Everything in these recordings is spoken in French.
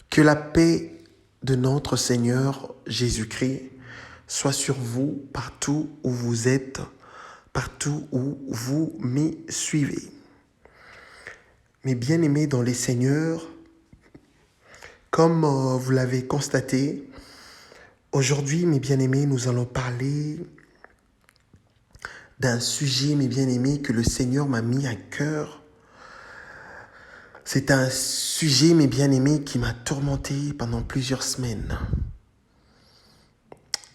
Que la paix de notre Seigneur Jésus-Christ soit sur vous partout où vous êtes, partout où vous me suivez. Mes bien-aimés dans les Seigneurs, comme vous l'avez constaté, aujourd'hui, mes bien-aimés, nous allons parler d'un sujet, mes bien-aimés, que le Seigneur m'a mis à cœur. C'est un sujet, mes bien-aimés, qui m'a tourmenté pendant plusieurs semaines.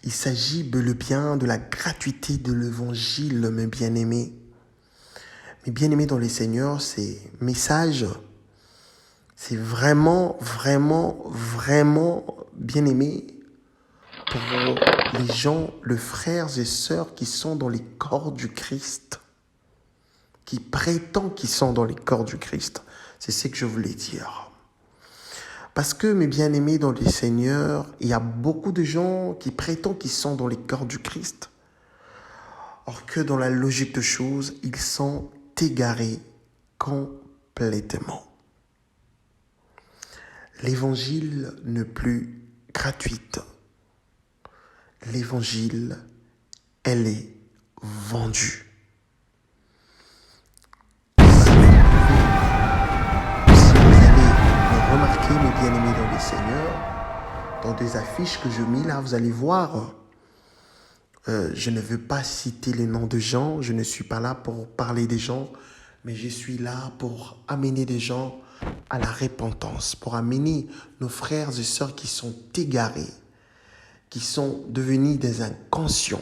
Il s'agit bel et bien de la gratuité de l'évangile, mes bien-aimés. Mes bien-aimés dans les Seigneurs, ces messages, c'est vraiment bien-aimé pour les gens, les frères et sœurs qui sont dans les corps du Christ, qui prétendent qu'ils sont dans les corps du Christ. C'est ce que je voulais dire. Parce que, mes bien-aimés dans les Seigneurs, il y a beaucoup de gens qui prétendent qu'ils sont dans les corps du Christ, or que dans la logique de choses, ils sont égarés complètement. L'évangile n'est plus gratuite. L'évangile, elle est vendue. Si vous allez le remarquer, mes bien-aimés dans les Seigneurs, dans des affiches que je mets là, vous allez voir, je ne veux pas citer les noms de gens, je ne suis pas là pour parler des gens, mais je suis là pour amener des gens à la repentance, pour amener nos frères et sœurs qui sont égarés, qui sont devenus des inconscients,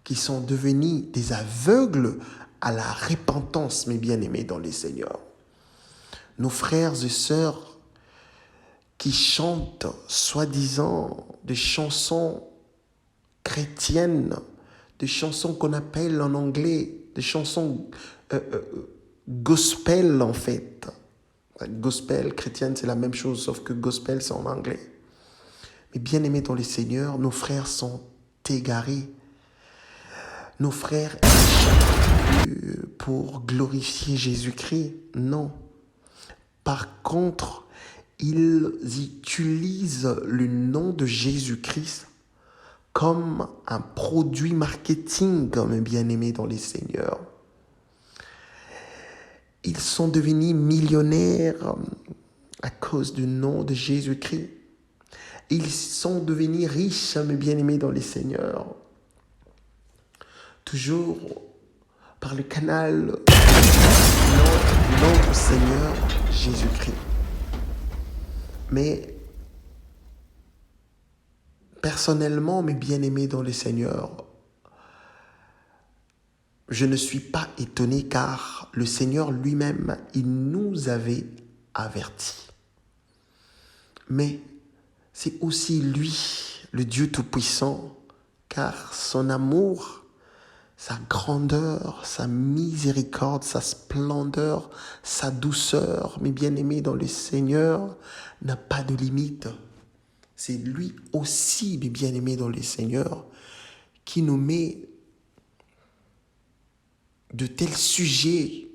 qui sont devenus des aveugles à la repentance, mes bien-aimés dans les Seigneurs. Nos frères et sœurs qui chantent, soi-disant, des chansons chrétiennes, des chansons qu'on appelle en anglais, des chansons gospel en fait. Gospel, chrétienne, c'est la même chose, sauf que gospel, c'est en anglais. Mais bien aimés dans les Seigneurs, nos frères sont égarés. Nos frères chantent pour glorifier Jésus-Christ. Non. Par contre, ils utilisent le nom de Jésus-Christ comme un produit marketing, comme bien-aimés dans les Seigneurs. Ils sont devenus millionnaires à cause du nom de Jésus-Christ. Ils sont devenus riches, mes bien-aimés dans les Seigneurs. Toujours par le canal de notre Seigneur Jésus-Christ. Mais personnellement, mes bien-aimés dans le Seigneur, je ne suis pas étonné car le Seigneur lui-même, il nous avait avertis. Mais c'est aussi lui, le Dieu Tout-Puissant, car son amour, sa grandeur, sa miséricorde, sa splendeur, sa douceur, mes bien-aimés dans le Seigneur, n'a pas de limite. C'est lui aussi, mes bien-aimés dans le Seigneur, qui nous met de tels sujets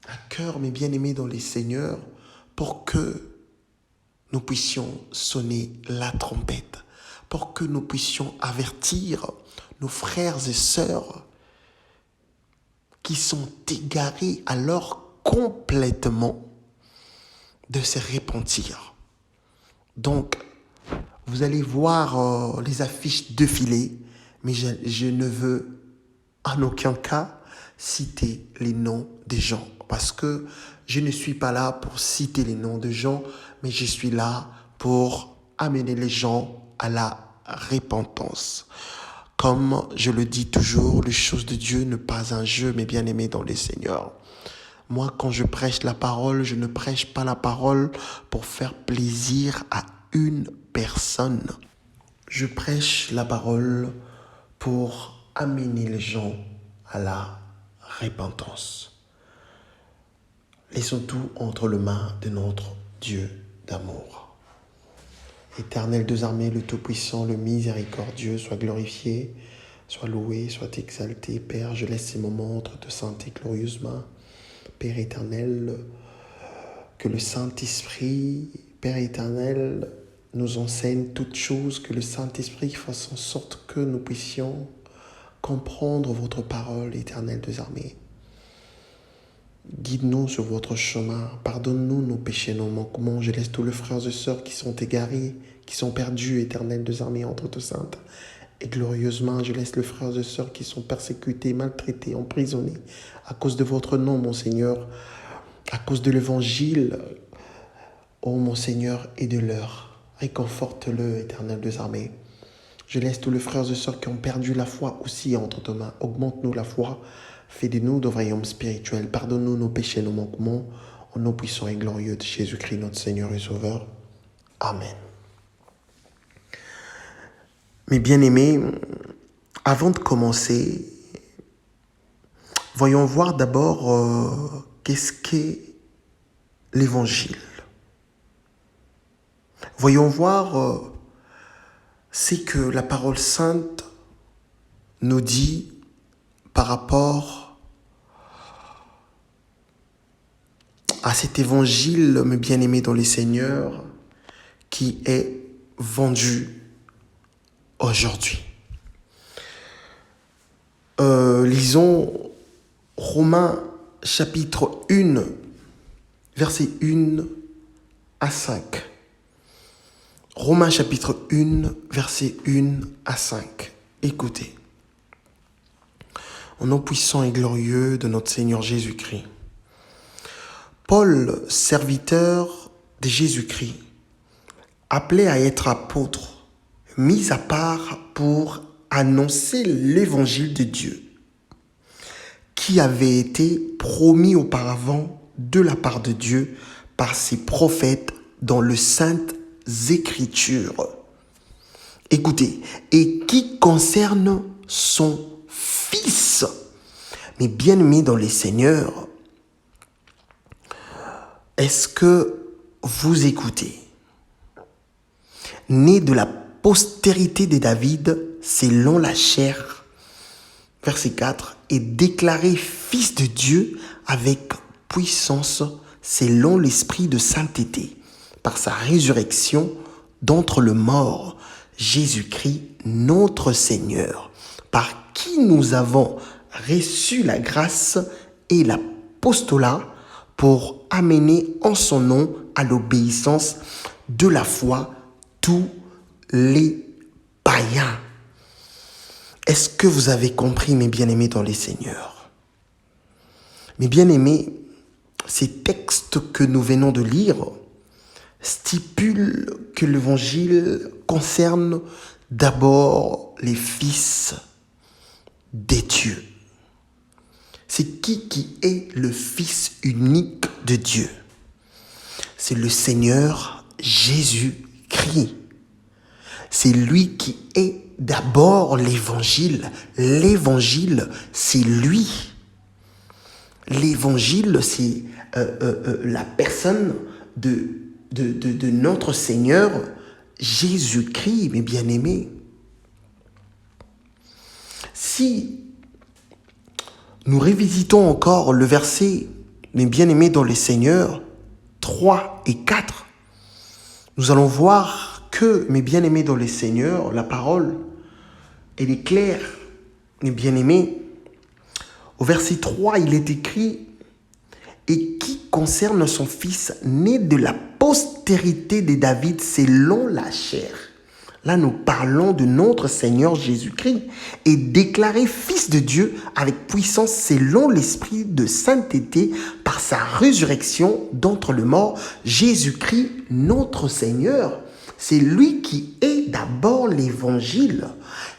à cœur, mes bien-aimés dans les Seigneurs, pour que nous puissions sonner la trompette, pour que nous puissions avertir nos frères et sœurs qui sont égarés alors complètement de se repentir. Donc, vous allez voir les affiches défiler, mais je ne veux en aucun cas citer les noms des gens, parce que je ne suis pas là pour citer les noms de gens, mais je suis là pour amener les gens à la repentance. Comme je le dis toujours, les choses de Dieu ne pas un jeu, mais bien aimé dans les Seigneurs. Moi, quand je prêche la parole, je ne prêche pas la parole pour faire plaisir à une personne. Je prêche la parole pour amener les gens à la repentance. Laissons tout entre les mains de notre Dieu d'amour. Éternel Dieu armés, le Tout-Puissant, le Miséricordieux, soit glorifié, soit loué, soit exalté. Père, je laisse ces moments entre te saintes et glorieuses mains. Père éternel, que le Saint-Esprit Père éternel, nous enseigne toutes choses, que le Saint-Esprit fasse en sorte que nous puissions comprendre votre parole, éternelle des armées. Guide-nous sur votre chemin, pardonne-nous nos péchés, nos manquements. Je laisse tous les frères et sœurs qui sont égarés, qui sont perdus, éternelle des armées, entre te saintes. Et glorieusement, je laisse les frères et sœurs qui sont persécutés, maltraités, emprisonnés, à cause de votre nom, mon Seigneur, à cause de l'évangile, ô mon Seigneur, et de l'heure. Réconforte-le, éternel des armées. Je laisse tous les frères et sœurs qui ont perdu la foi aussi entre tes mains. Augmente-nous la foi. Fais de nous de royaumes spirituels. Pardonne-nous nos péchés, nos manquements. Au nom puissant et glorieux de Jésus-Christ, notre Seigneur et Sauveur. Amen. Mes bien-aimés, avant de commencer, voyons voir d'abord qu'est-ce qu'est l'Évangile. Voyons voir ce que la parole sainte nous dit par rapport à cet évangile, mes bien-aimés dans les Seigneurs, qui est vendu aujourd'hui. Lisons Romains chapitre 1, versets 1 à 5. Romains chapitre 1, versets 1 à 5. Écoutez. Au nom puissant et glorieux de notre Seigneur Jésus-Christ. Paul, serviteur de Jésus-Christ, appelé à être apôtre, mis à part pour annoncer l'évangile de Dieu, qui avait été promis auparavant de la part de Dieu par ses prophètes dans les saintes Écritures. Écoutez, et qui concerne son Fils. Mais bien-aimés dans les Seigneurs, est-ce que vous écoutez? Né de la postérité de David, selon la chair, verset 4, et déclaré fils de Dieu avec puissance, selon l'esprit de sainteté, par sa résurrection d'entre les morts, Jésus-Christ, notre Seigneur, par qui nous avons reçu la grâce et l'apostolat pour amener en son nom à l'obéissance de la foi tous les païens. Est-ce que vous avez compris, mes bien-aimés dans les Seigneurs? Mes bien-aimés, ces textes que nous venons de lire stipulent que l'évangile concerne d'abord les fils des dieux. C'est qui est le Fils unique de Dieu? C'est le Seigneur Jésus-Christ. C'est lui qui est d'abord l'évangile. L'évangile, c'est lui. L'évangile, c'est la personne de notre Seigneur Jésus-Christ, mes bien-aimés. Si nous révisitons encore le verset, mes bien-aimés dans les Seigneurs, 3 et 4, nous allons voir que, mes bien-aimés dans les Seigneurs, la parole, elle est claire, mes bien-aimés. Au verset 3, il est écrit « Et qui concerne son fils né de la postérité de David selon la chair ». Là, nous parlons de notre Seigneur Jésus-Christ et déclaré fils de Dieu avec puissance selon l'esprit de sainteté par sa résurrection d'entre les morts. Jésus-Christ, notre Seigneur, c'est lui qui est d'abord l'évangile.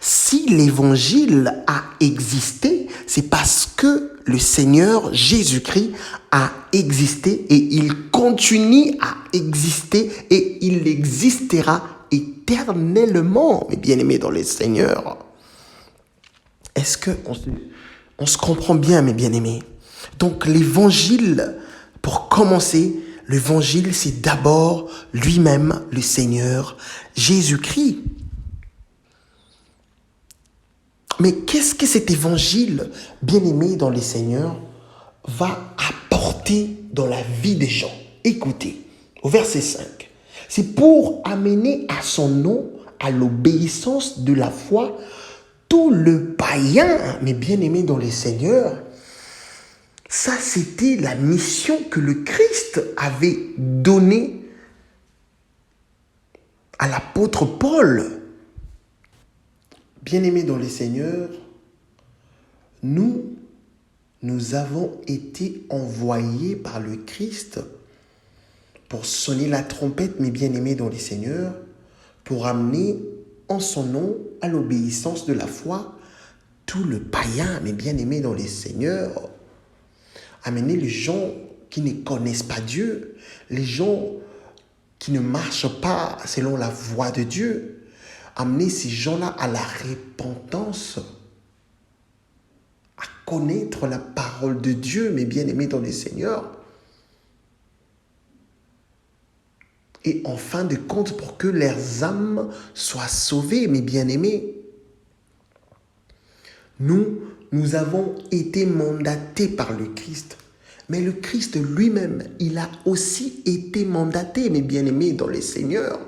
Si l'évangile a existé, c'est parce que le Seigneur Jésus-Christ a existé et il continue à exister et il existera éternellement, mes bien-aimés dans les Seigneurs. Est-ce qu'on se comprend bien, mes bien-aimés? Donc l'évangile, pour commencer, l'évangile, c'est d'abord lui-même, le Seigneur Jésus-Christ. Mais qu'est-ce que cet évangile, bien-aimé dans les Seigneurs, va apporter dans la vie des gens? Écoutez, au verset 5. C'est pour amener à son nom, à l'obéissance de la foi, tout le païen, mes bien-aimés dans les Seigneurs. Ça, c'était la mission que le Christ avait donnée à l'apôtre Paul. Bien-aimés dans les Seigneurs, nous avons été envoyés par le Christ pour sonner la trompette, mes bien-aimés dans les Seigneurs, pour amener en son nom à l'obéissance de la foi tout le païen, mes bien-aimés dans les Seigneurs, amener les gens qui ne connaissent pas Dieu, les gens qui ne marchent pas selon la voie de Dieu, amener ces gens-là à la repentance, à connaître la parole de Dieu, mes bien-aimés dans les Seigneurs. Et en fin de compte, pour que leurs âmes soient sauvées, mes bien-aimés. Nous avons été mandatés par le Christ. Mais le Christ lui-même, il a aussi été mandaté, mes bien-aimés, dans les Seigneurs.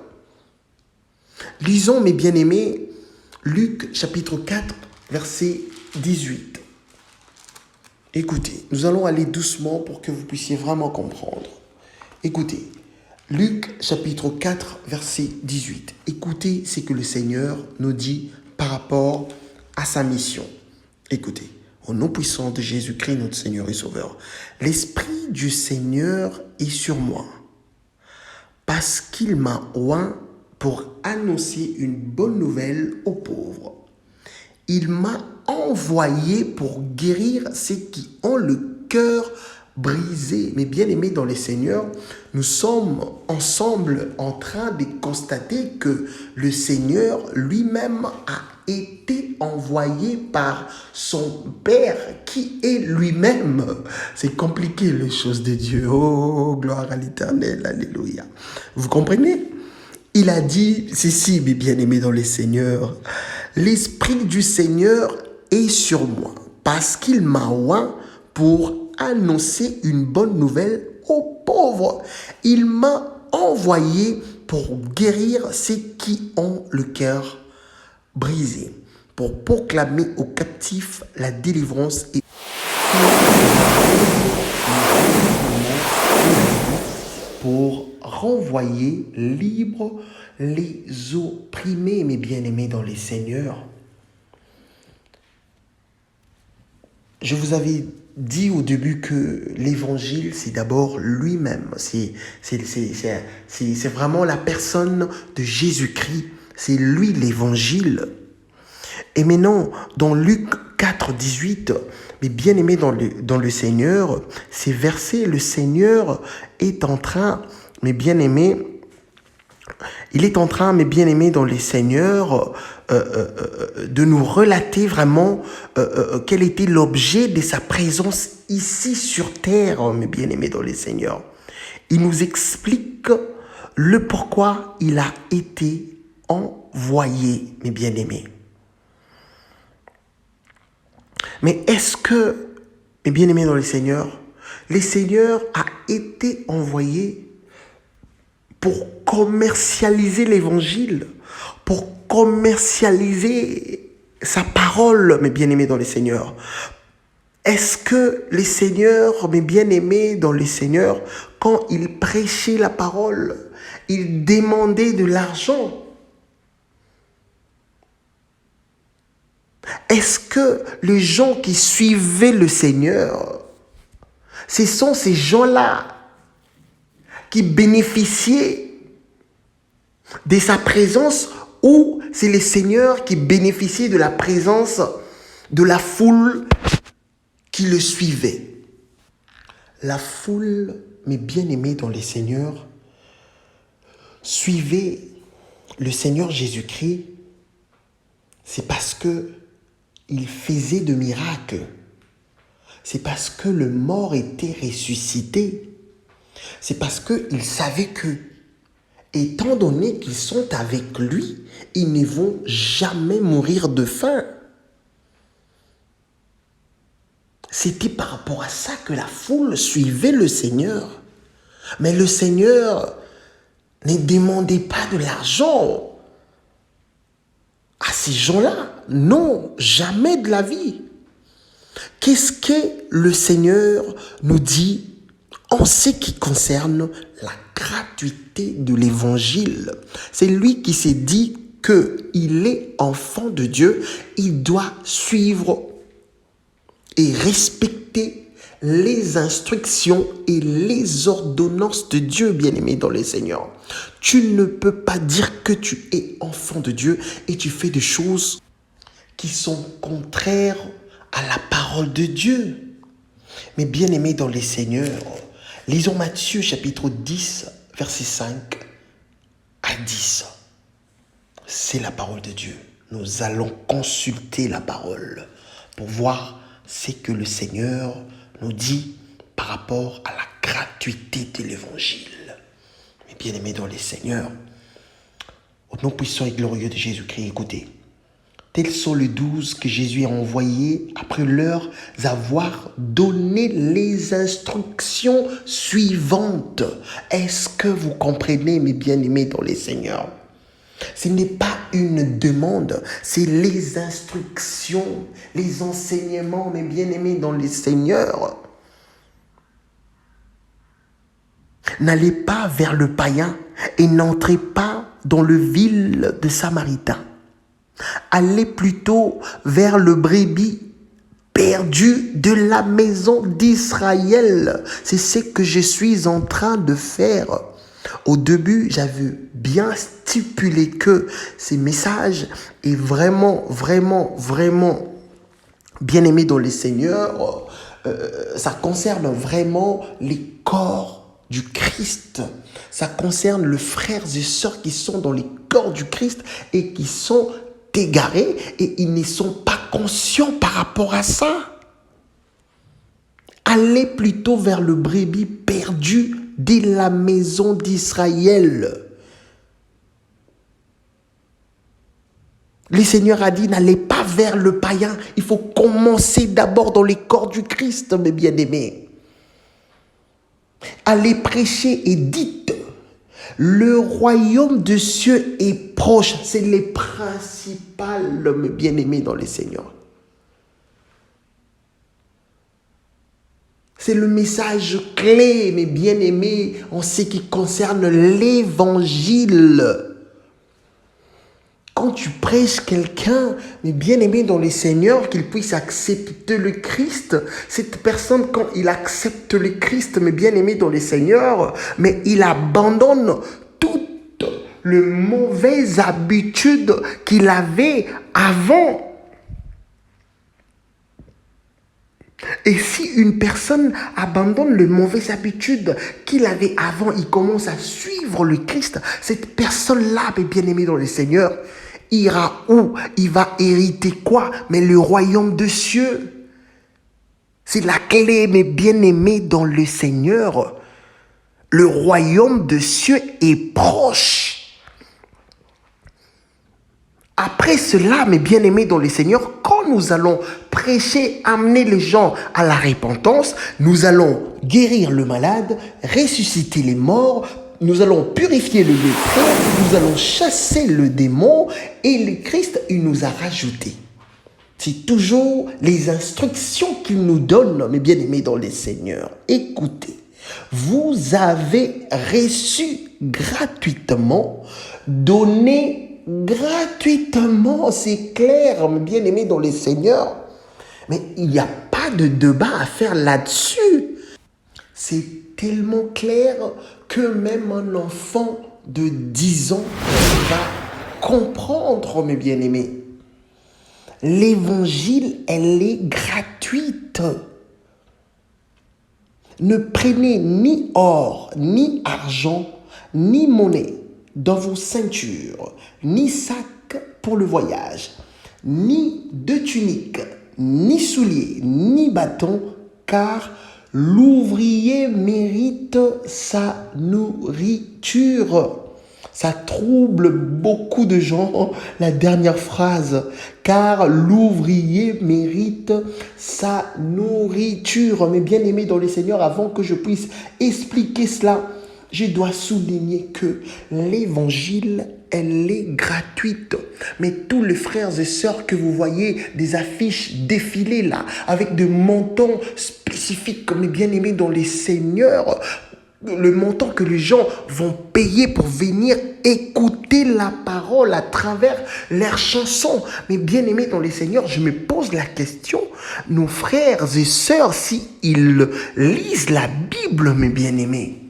Lisons, mes bien-aimés, Luc chapitre 4, verset 18. Écoutez, nous allons aller doucement pour que vous puissiez vraiment comprendre. Écoutez, Luc chapitre 4, verset 18. Écoutez ce que le Seigneur nous dit par rapport à sa mission. Écoutez, au nom puissant de Jésus-Christ, notre Seigneur et Sauveur, l'Esprit du Seigneur est sur moi, parce qu'il m'a oint pour annoncer une bonne nouvelle aux pauvres. Il m'a envoyé pour guérir ceux qui ont le cœur brisé. Mais bien aimés dans les Seigneurs, nous sommes ensemble en train de constater que le Seigneur lui-même a été envoyé par son Père qui est lui-même. C'est compliqué les choses de Dieu. Oh, gloire à l'Éternel, alléluia. Vous comprenez? Il a dit ceci, mes bien-aimés dans les Seigneurs. L'Esprit du Seigneur est sur moi parce qu'il m'a oint pour annoncer une bonne nouvelle aux pauvres. Il m'a envoyé pour guérir ceux qui ont le cœur brisé, pour proclamer aux captifs la délivrance et pour renvoyer libres les opprimés, mes bien-aimés dans les Seigneurs. Je vous avais dit au début que l'évangile, c'est d'abord lui-même. C'est vraiment la personne de Jésus-Christ. C'est lui l'évangile. Et maintenant, dans Luc 4, 18, mes bien-aimés dans le Seigneur, ces versets, le Seigneur est en train, mes bien-aimés, il est en train, mes bien-aimés dans les Seigneurs, de nous relater vraiment quel était l'objet de sa présence ici sur terre, mes bien-aimés dans les Seigneurs. Il nous explique le pourquoi il a été envoyé, mes bien-aimés. Mais est-ce que, mes bien-aimés dans les Seigneurs, le Seigneur a été envoyé pour commercialiser l'évangile, pour commercialiser sa parole, mes bien-aimés dans les Seigneurs? Est-ce que les Seigneurs, mes bien-aimés dans les Seigneurs, quand ils prêchaient la parole, ils demandaient de l'argent? Est-ce que les gens qui suivaient le Seigneur, ce sont ces gens-là qui bénéficiaient de sa présence, ou c'est les Seigneurs qui bénéficiaient de la présence de la foule qui le suivait? La foule, mes bien-aimés dans les Seigneurs, suivait le Seigneur Jésus-Christ, c'est parce que il faisait de miracles. C'est parce que le mort était ressuscité. C'est parce qu'ils savaient que, étant donné qu'ils sont avec lui, ils ne vont jamais mourir de faim. C'était par rapport à ça que la foule suivait le Seigneur. Mais le Seigneur, Ne demandez pas de l'argent à ces gens-là. Non, jamais de la vie. Qu'est-ce que le Seigneur nous dit en ce qui concerne la gratuité de l'évangile? C'est lui qui s'est dit qu'il est enfant de Dieu, il doit suivre et respecter les instructions et les ordonnances de Dieu, bien-aimé dans les Seigneurs. Tu ne peux pas dire que tu es enfant de Dieu et tu fais des choses qui sont contraires à la parole de Dieu. Mais bien-aimé dans les Seigneurs, lisons Matthieu chapitre 10, verset 5 à 10. C'est la parole de Dieu. Nous allons consulter la parole pour voir ce que le Seigneur nous dit par rapport à la gratuité de l'évangile. Mais bien-aimés dans les Seigneurs, au nom puissant et glorieux de Jésus-Christ, écoutez. Tels sont les 12 que Jésus a envoyés après leur avoir donné les instructions suivantes. Est-ce que vous comprenez, mes bien-aimés dans les Seigneurs? Ce n'est pas une demande, c'est les instructions, les enseignements, mes bien-aimés dans les Seigneurs. N'allez pas vers le païen et n'entrez pas dans le ville de Samaritain. Allez plutôt vers le brebis perdu de la maison d'Israël. C'est ce que je suis en train de faire. Au début, j'avais bien stipulé que ces messages est vraiment bien aimé dans les Seigneurs. Ça concerne vraiment les corps du Christ. Ça concerne les frères et sœurs qui sont dans les corps du Christ et qui sont égarés et ils ne sont pas conscients par rapport à ça. Allez plutôt vers le brebis perdu de la maison d'Israël. Le Seigneur a dit, n'allez pas vers le païen. Il faut commencer d'abord dans les corps du Christ, mes bien-aimés. Allez prêcher et dites, le royaume de cieux est proche. C'est les principales, mes bien-aimés dans les Seigneurs. C'est le message clé, mes bien-aimés, en ce qui concerne l'évangile. Quand tu prêches quelqu'un, mes bien-aimés dans les Seigneurs, qu'il puisse accepter le Christ, cette personne, quand il accepte le Christ, mes bien-aimés dans les Seigneurs, mais il abandonne toute les mauvaises habitudes qu'il avait avant. Et si une personne abandonne les mauvaises habitudes qu'il avait avant, il commence à suivre le Christ, cette personne-là, mes bien-aimés dans le Seigneur, ira où? Il va hériter quoi? Mais le royaume de cieux. C'est la clé, mes bien-aimés dans le Seigneur. Le royaume de cieux est proche. Après cela, mes bien-aimés dans le Seigneur, quand nous allons prêcher, amener les gens à la repentance, nous allons guérir le malade, ressusciter les morts, nous allons purifier le lépreux, nous allons chasser le démon et le Christ, il nous a rajouté. C'est toujours les instructions qu'il nous donne, mes bien-aimés dans le Seigneur. Écoutez, vous avez reçu gratuitement, donné gratuitement, c'est clair, mes bien-aimés dans les Seigneurs. Mais il n'y a pas de débat à faire là-dessus. C'est tellement clair que même un enfant de 10 ans va comprendre, mes bien-aimés. L'évangile, elle est gratuite. Ne prenez ni or, ni argent, ni monnaie dans vos ceintures, ni sac pour le voyage, ni de tunique, ni souliers, ni bâton, car l'ouvrier mérite sa nourriture. Ça trouble beaucoup de gens, la dernière phrase, car l'ouvrier mérite sa nourriture. Mais bien aimé dans le Seigneur, avant que je puisse expliquer cela, Je dois souligner que l'évangile, elle est gratuite. Mais tous les frères et sœurs que vous voyez, des affiches défiler là, avec des montants spécifiques comme les bien-aimés dans les seigneurs, le montant que les gens vont payer pour venir écouter la parole à travers leurs chansons. Mais bien-aimés dans les seigneurs, je me pose la question, nos frères et sœurs, si ils lisent la Bible, mes bien-aimés,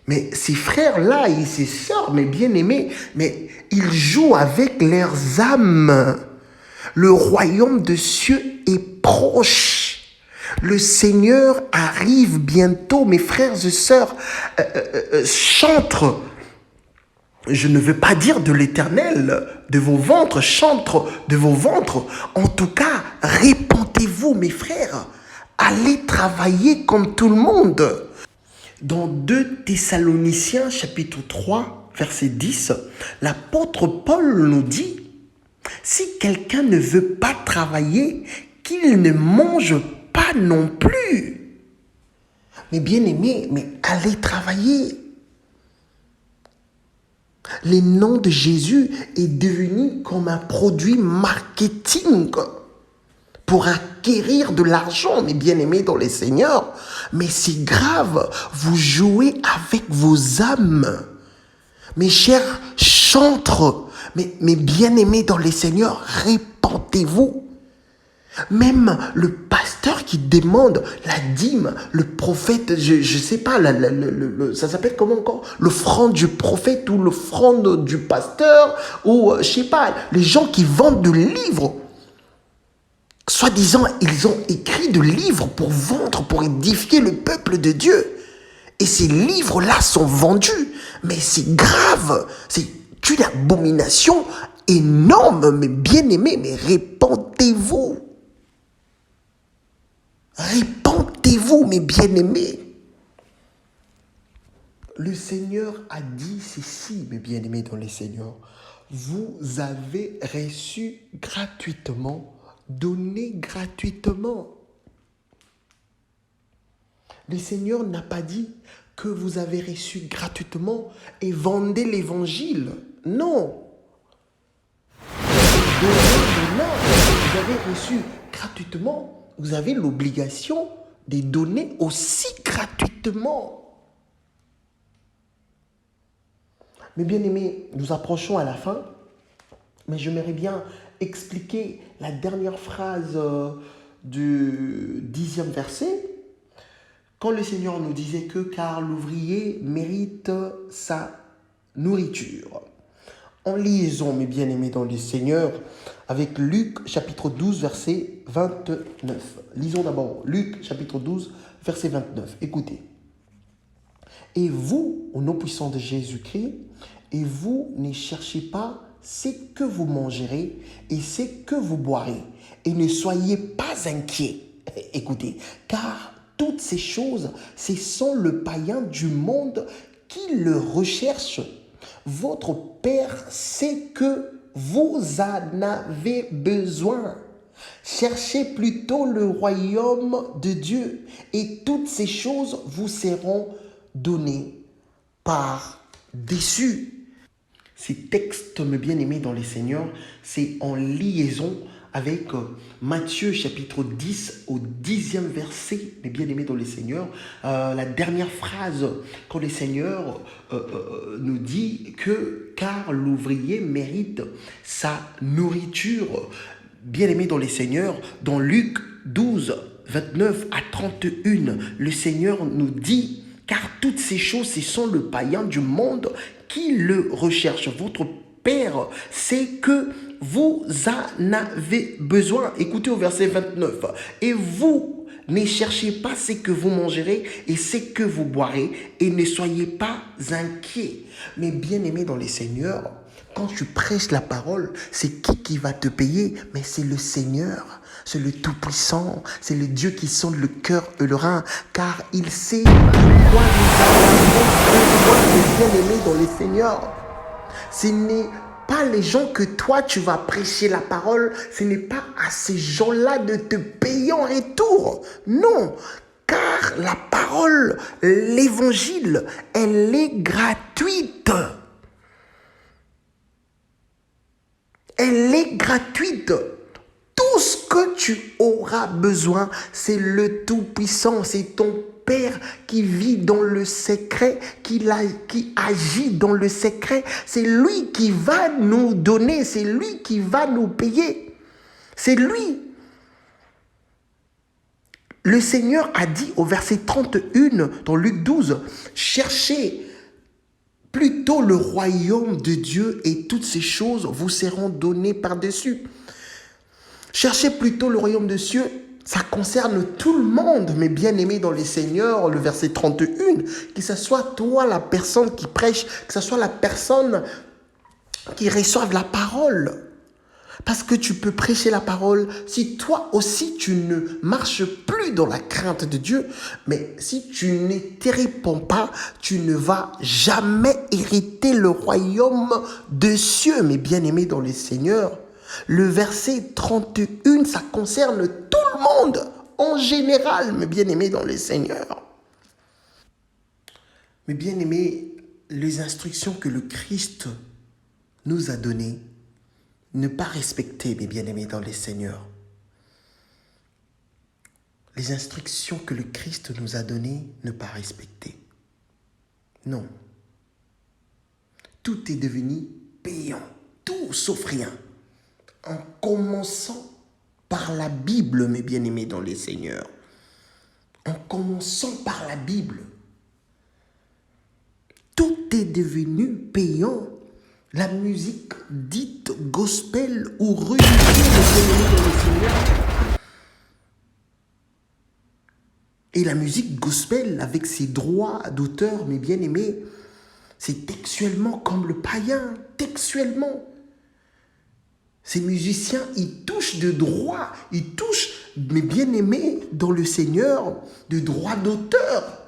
mais ces frères-là et ces sœurs, mes bien-aimés, mais ils jouent avec leurs âmes. Le royaume de cieux est proche. Le Seigneur arrive bientôt, mes frères et sœurs. Chantre, je ne veux pas dire de l'Éternel, de vos ventres, chantre de vos ventres. En tout cas, répentez-vous, mes frères. Allez travailler comme tout le monde. Dans 2 Thessaloniciens chapitre 3, verset 10, l'apôtre Paul nous dit, si quelqu'un ne veut pas travailler, qu'il ne mange pas non plus. Mais bien aimé, mais allez travailler. Le nom de Jésus est devenu comme un produit marketing pour acquérir de l'argent, mes bien-aimés dans les seigneurs. Mais c'est grave, vous jouez avec vos âmes. Mes chers chantres, mes bien-aimés dans les seigneurs, répentez-vous. Même le pasteur qui demande la dîme, le prophète, je sais pas, ça s'appelle comment encore? L'offrande du prophète ou l'offrande du pasteur, ou je sais pas, les gens qui vendent des livres. Soi-disant, ils ont écrit des livres pour vendre, pour édifier le peuple de Dieu. Et ces livres-là sont vendus. Mais c'est grave. C'est une abomination énorme, mais bien-aimés, mais répentez-vous. Répentez-vous, mes bien-aimés. Le Seigneur a dit ceci, mes bien-aimés dans les Seigneurs. Vous avez reçu gratuitement, donné gratuitement. Le Seigneur n'a pas dit que vous avez reçu gratuitement et vendez l'évangile. Non. Donnez, vous avez reçu gratuitement. Vous avez l'obligation de donner aussi gratuitement. Mais bien aimés, nous approchons à la fin, mais j'aimerais bien expliquer la dernière phrase du 10e verset, quand le Seigneur nous disait que car l'ouvrier mérite sa nourriture. En liaison, mes bien-aimés dans le Seigneur, avec Luc chapitre 12, verset 29. Lisons d'abord Luc chapitre 12, verset 29. Écoutez. Et vous, au nom puissant de Jésus-Christ, et vous ne cherchez pas ce que vous mangerez et ce que vous boirez, et ne soyez pas inquiets. Écoutez, car toutes ces choses, ce sont le païen du monde qui le recherche. Votre Père sait que vous en avez besoin. Cherchez plutôt le royaume de Dieu et toutes ces choses vous seront données par-dessus. Ces textes, mes bien-aimés dans les Seigneurs, c'est en liaison avec Matthieu chapitre 10 au 10e verset, mes bien-aimés dans les Seigneurs, la dernière phrase quand le Seigneur nous dit que car l'ouvrier mérite sa nourriture. Bien-aimés dans les Seigneurs, dans Luc 12, 29 à 31, le Seigneur nous dit car toutes ces choses, ce sont le païen du monde qui le recherche. Votre Père sait que vous en avez besoin. Écoutez au verset 29. Et vous ne cherchez pas ce que vous mangerez et ce que vous boirez et ne soyez pas inquiets. Mais bien-aimés dans les Seigneurs, quand tu prêches la parole, c'est qui va te payer? Mais c'est le Seigneur. C'est le Tout-Puissant, c'est le Dieu qui sonde le cœur et le rein, car il sait de quoi nous avons besoin, bien-aimés dans les Seigneurs. Ce n'est pas les gens que toi tu vas prêcher la parole, ce n'est pas à ces gens-là de te payer en retour. Non, Car la parole, l'évangile, elle est gratuite. Elle est gratuite. Tout ce que tu auras besoin, c'est le Tout-Puissant, c'est ton Père qui vit dans le secret, qui agit dans le secret. C'est lui qui va nous donner, c'est lui qui va nous payer. C'est lui. Le Seigneur a dit au verset 31 dans Luc 12, « Cherchez plutôt le royaume de Dieu et toutes ces choses vous seront données par-dessus. » Cherchez plutôt le royaume de Dieu, ça concerne tout le monde, mes bien-aimés dans les seigneurs, le verset 31, que ce soit toi la personne qui prêche, que ce soit la personne qui reçoive la parole. Parce que tu peux prêcher la parole si toi aussi tu ne marches plus dans la crainte de Dieu. Mais si tu ne te réponds pas, tu ne vas jamais hériter le royaume de cieux, mes bien-aimés dans les seigneurs. Le verset 31, ça concerne tout le monde en général, mes bien-aimés dans les seigneurs. Mes bien-aimés, les instructions que le Christ nous a données, ne pas respecter, mes bien-aimés dans les seigneurs. Les instructions que le Christ nous a données, ne pas respecter. Non. Tout est devenu payant. Tout sauf rien. En commençant par la Bible, mes bien-aimés dans les seigneurs. En commençant par la Bible. Tout est devenu payant. La musique dite gospel ou religieuse dans le Seigneur. Et la musique gospel, avec ses droits d'auteur, mes bien-aimés, c'est textuellement comme le païen, textuellement. Ces musiciens, ils touchent de droits, ils touchent, mes bien-aimés, dans le Seigneur, de droits d'auteur.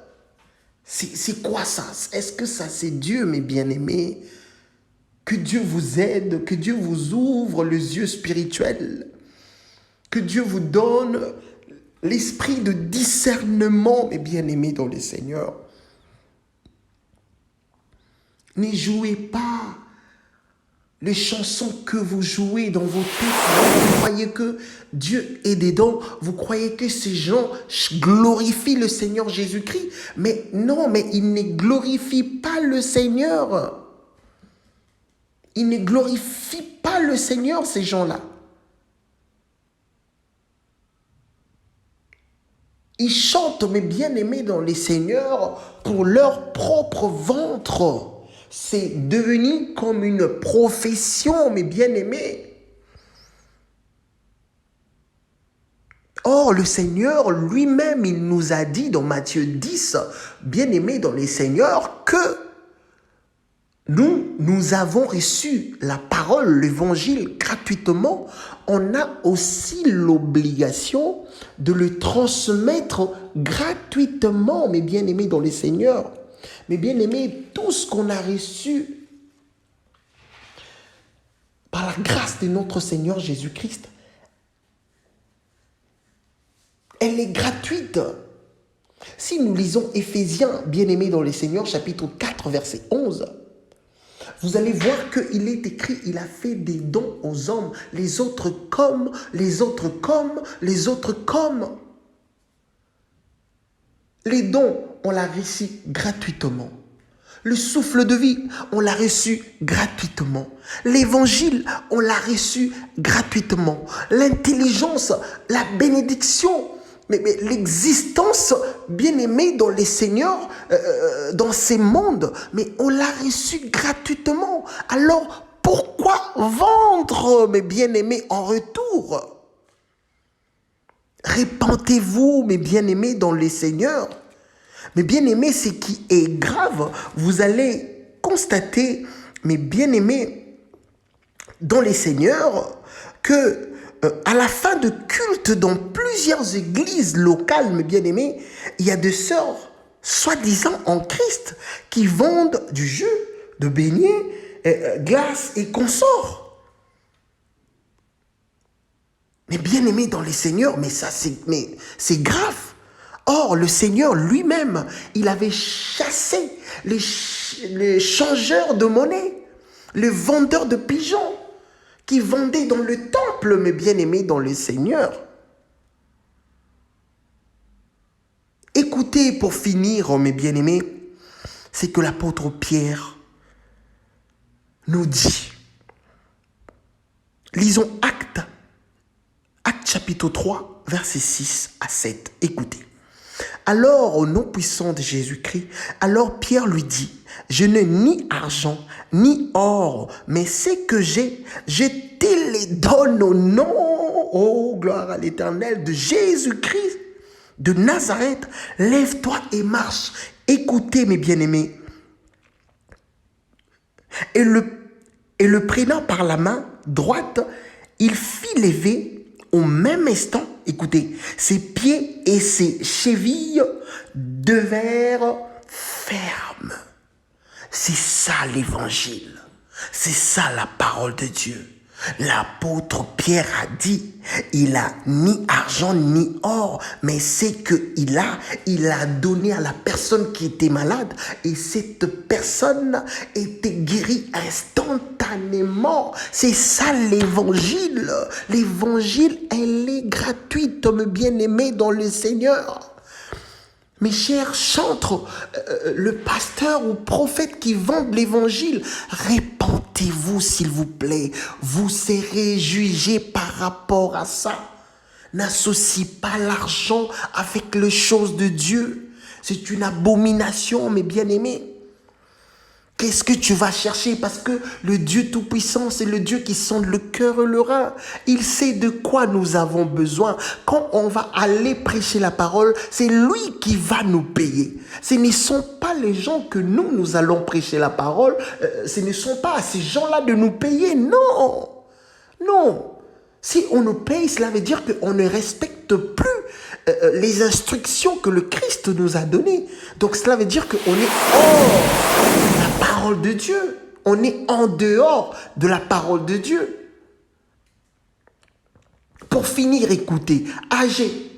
C'est quoi ça? Est-ce que ça, c'est Dieu, mes bien-aimés? Que Dieu vous aide, que Dieu vous ouvre les yeux spirituels, que Dieu vous donne l'esprit de discernement, mes bien-aimés dans les seigneurs. Ne jouez pas les chansons que vous jouez dans vos têtes. Vous croyez que Dieu est dedans, vous croyez que ces gens glorifient le Seigneur Jésus-Christ. Mais non, mais ils ne glorifient pas le Seigneur. Ils ne glorifient pas le Seigneur, ces gens-là. Ils chantent, mes bien-aimés dans les seigneurs, pour leur propre ventre. C'est devenu comme une profession, mes bien-aimés. Or, le Seigneur lui-même, il nous a dit dans Matthieu 10, bien-aimés dans les seigneurs, que nous avons reçu la parole, l'évangile gratuitement. On a aussi l'obligation de le transmettre gratuitement, mes bien-aimés dans les seigneurs. Mes bien-aimés, tout ce qu'on a reçu par la grâce de notre Seigneur Jésus-Christ, elle est gratuite. Si nous lisons Éphésiens, bien-aimés dans les seigneurs, chapitre 4, verset 11, vous allez voir qu'il est écrit, il a fait des dons aux hommes, les autres comme, les autres comme, les autres comme. Les dons, on l'a reçu gratuitement. Le souffle de vie, on l'a reçu gratuitement. L'évangile, on l'a reçu gratuitement. L'intelligence, la bénédiction, mais l'existence bien-aimée dans les seigneurs, dans ces mondes, mais on l'a reçu gratuitement. Alors, pourquoi vendre, mes bien-aimés, en retour? Répentez-vous, mes bien-aimés, dans les seigneurs. Mes bien-aimés, ce qui est grave, vous allez constater, mes bien-aimés, dans les seigneurs, que à la fin de culte dans plusieurs églises locales, mes bien-aimés, il y a des sœurs, soi-disant en Christ, qui vendent du jus, de beignets, glace et consorts. Mais bien-aimés dans les seigneurs, mais ça c'est grave. Or, le Seigneur lui-même, il avait chassé les changeurs de monnaie, les vendeurs de pigeons qui vendaient dans le temple, mes bien-aimés dans le Seigneur. Écoutez, pour finir, mes bien-aimés, c'est que l'apôtre Pierre nous dit, lisons Actes chapitre 3, versets 6 à 7. Écoutez. Alors, au nom puissant de Jésus-Christ, alors Pierre lui dit, je n'ai ni argent, ni or, mais ce que j'ai, je te les donne au nom, oh gloire à l'Éternel, de Jésus-Christ de Nazareth. Lève-toi et marche. Écoutez, mes bien-aimés. Et le prenant par la main droite, il fit lever au même instant, écoutez, ses pieds et ses chevilles devinrent fermes. C'est ça l'évangile. C'est ça la parole de Dieu. L'apôtre Pierre a dit, il a ni argent ni or, mais c'est qu'il a donné à la personne qui était malade et cette personne était guérie instantanément. C'est ça l'évangile. L'évangile, elle est gratuite, mes bien-aimés dans le Seigneur. Mes chers chantres, le pasteur ou prophète qui vendent l'évangile, répentez-vous s'il vous plaît. Vous serez jugés par rapport à ça. N'associe pas l'argent avec les choses de Dieu. C'est une abomination, mes bien-aimés. Qu'est-ce que tu vas chercher? Parce que le Dieu Tout-Puissant, c'est le Dieu qui sonde le cœur et le rein. Il sait de quoi nous avons besoin. Quand on va aller prêcher la parole, c'est lui qui va nous payer. Ce ne sont pas les gens que nous allons prêcher la parole. Ce ne sont pas à ces gens-là de nous payer. Non. Non. Si on nous paye, cela veut dire qu'on ne respecte plus les instructions que le Christ nous a données. Donc cela veut dire qu'on est hors de la parole de Dieu. On est en dehors de la parole de Dieu. Pour finir, écoutez, Agé,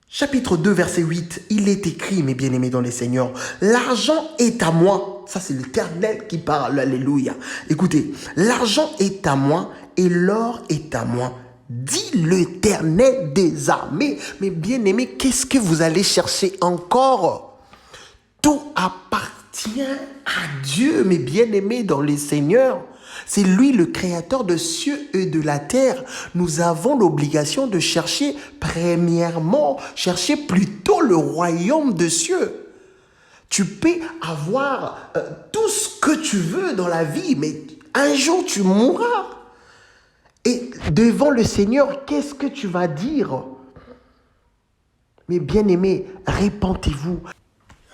chapitre 2, verset 8, il est écrit, mes bien-aimés dans les seigneurs, l'argent est à moi. Ça, c'est l'Éternel qui parle, alléluia. Écoutez, l'argent est à moi et l'or est à moi, dit l'Éternel des armées. Mais bien-aimés, qu'est-ce que vous allez chercher encore? Tout appartient à Dieu, mes bien-aimés dans les seigneurs. C'est lui le créateur de cieux et de la terre. Nous avons l'obligation de chercher premièrement, chercher plutôt le royaume de cieux. Tu peux avoir tout ce que tu veux dans la vie, mais un jour tu mourras. Et devant le Seigneur, qu'est-ce que tu vas dire? Mes bien-aimés, répentez-vous.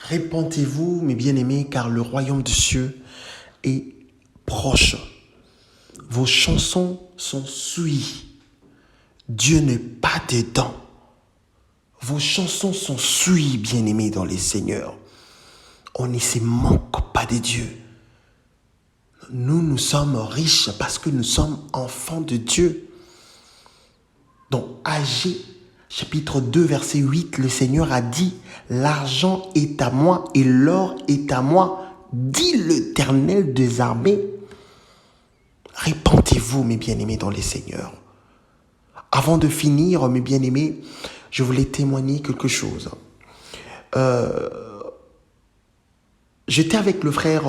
Répentez-vous, mes bien-aimés, car le royaume des cieux est proche. Vos chansons sont souillées. Dieu n'est pas dedans. Vos chansons sont souillées, bien-aimés dans les seigneurs. On ne se manque pas de Dieu. Nous sommes riches parce que nous sommes enfants de Dieu. Dans Agé, chapitre 2, verset 8, le Seigneur a dit, « L'argent est à moi et l'or est à moi, dit l'Éternel des armées. » Répentez-vous, mes bien-aimés, dans les seigneurs. Avant de finir, mes bien-aimés, je voulais témoigner quelque chose. J'étais avec le frère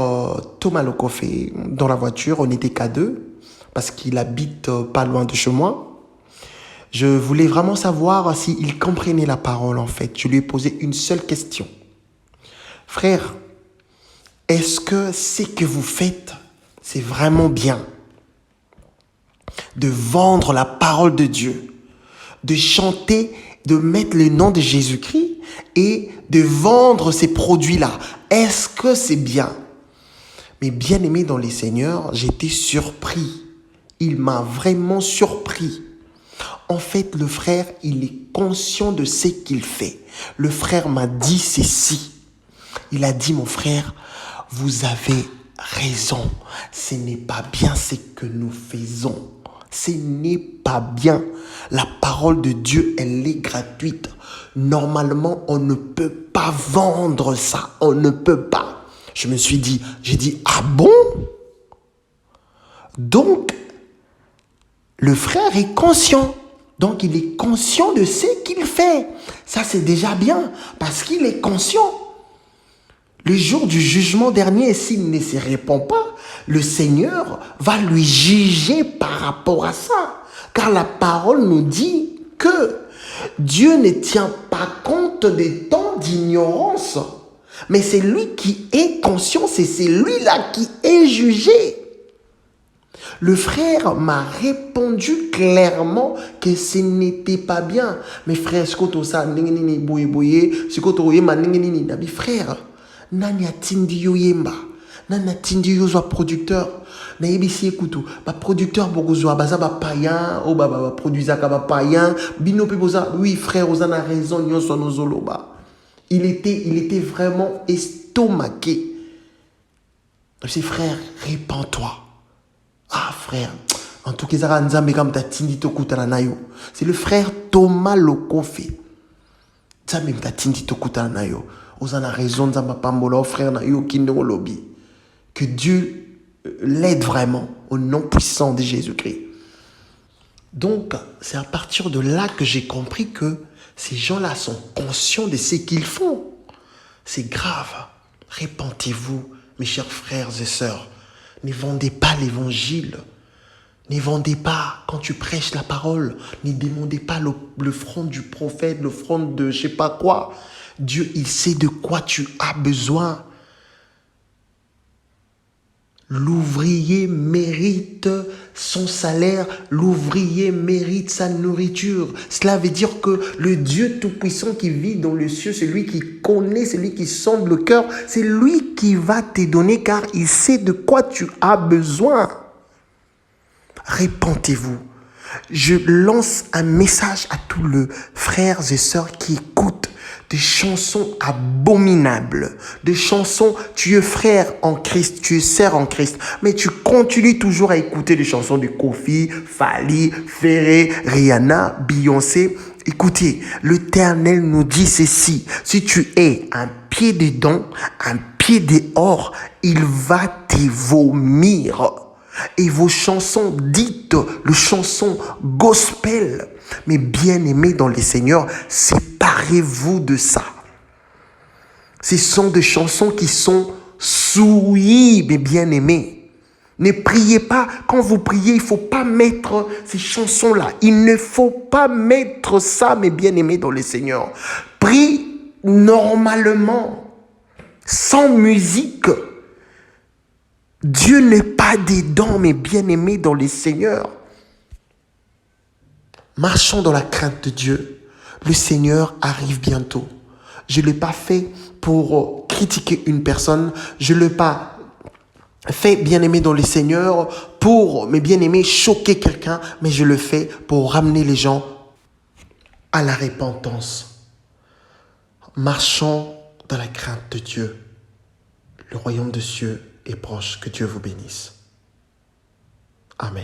Thomas Lokofé dans la voiture, on n'était qu'à deux, parce qu'il habite pas loin de chez moi. Je voulais vraiment savoir s'il comprenait la parole en fait. Je lui ai posé une seule question. Frère, est-ce que ce que vous faites, c'est vraiment bien de vendre la parole de Dieu, de chanter, de mettre le nom de Jésus-Christ et de vendre ces produits-là? Est-ce que c'est bien? Mais bien aimé dans les seigneurs, j'étais surpris. Il m'a vraiment surpris. En fait, le frère, il est conscient de ce qu'il fait. Le frère m'a dit ceci. Il a dit, mon frère, vous avez raison. Ce n'est pas bien ce que nous faisons. Ce n'est pas bien. La parole de Dieu, elle est gratuite. Normalement, on ne peut pas vendre ça. On ne peut pas. J'ai dit, ah bon? Donc, le frère est conscient. Donc, il est conscient de ce qu'il fait. Ça, c'est déjà bien parce qu'il est conscient. Le jour du jugement dernier, s'il ne se répand pas, le Seigneur va lui juger par rapport à ça. Car la parole nous dit que Dieu ne tient pas compte des temps d'ignorance. Mais c'est lui qui est conscient, c'est celui-là qui est jugé. Le frère m'a répondu clairement que ce n'était pas bien. Mais frère, frère, nani atindi yo yemba, nani atindi yo zwa producteur, na yebisi ekutu, ba producteur bokozwa baza ba païen, o ba produisaka ba païen, bino pe boza, oui frère, oza na raison nyonso nozoloba. Il était vraiment estomaqué. Je dis frère, répands-toi. Ah frère, en tout cas, c'est le frère Thomas Lokofe. Que Dieu l'aide vraiment au nom puissant de Jésus-Christ. Donc, c'est à partir de là que j'ai compris que ces gens-là sont conscients de ce qu'ils font. C'est grave. Répentez-vous, mes chers frères et sœurs. Ne vendez pas l'évangile. Ne vendez pas quand tu prêches la parole. Ne demandez pas l'offrande du prophète, l'offrande de je sais pas quoi. Dieu, il sait de quoi tu as besoin. L'ouvrier mérite son salaire, l'ouvrier mérite sa nourriture. Cela veut dire que le Dieu Tout-Puissant qui vit dans le ciel, celui qui connaît, celui qui sonde le cœur, c'est lui qui va te donner car il sait de quoi tu as besoin. Répentez-vous. Je lance un message à tous les frères et sœurs qui écoutent des chansons abominables, des chansons, tu es frère en Christ, tu es sœur en Christ, mais tu continues toujours à écouter des chansons de Kofi, Fali, Ferré, Rihanna, Beyoncé. Écoutez, l'Éternel nous dit ceci, si tu es un pied dedans, un pied dehors, il va te vomir. Et vos chansons dites, les chansons gospel, mais bien-aimés dans les Seigneurs, séparez-vous de ça. Ce sont des chansons qui sont souillées, mes bien-aimés. Ne priez pas, quand vous priez, il ne faut pas mettre ces chansons-là. Il ne faut pas mettre ça, mes bien-aimés dans les Seigneurs. Prie normalement, sans musique. Dieu n'est pas dedans, mes bien-aimés dans les Seigneurs. Marchons dans la crainte de Dieu. Le Seigneur arrive bientôt. Je ne l'ai pas fait pour critiquer une personne. Je ne l'ai pas fait, bien-aimé dans les Seigneurs, pour, mes bien-aimés, choquer quelqu'un. Mais je le fais pour ramener les gens à la repentance. Marchons dans la crainte de Dieu. Le royaume de cieux est proche. Que Dieu vous bénisse. Amen.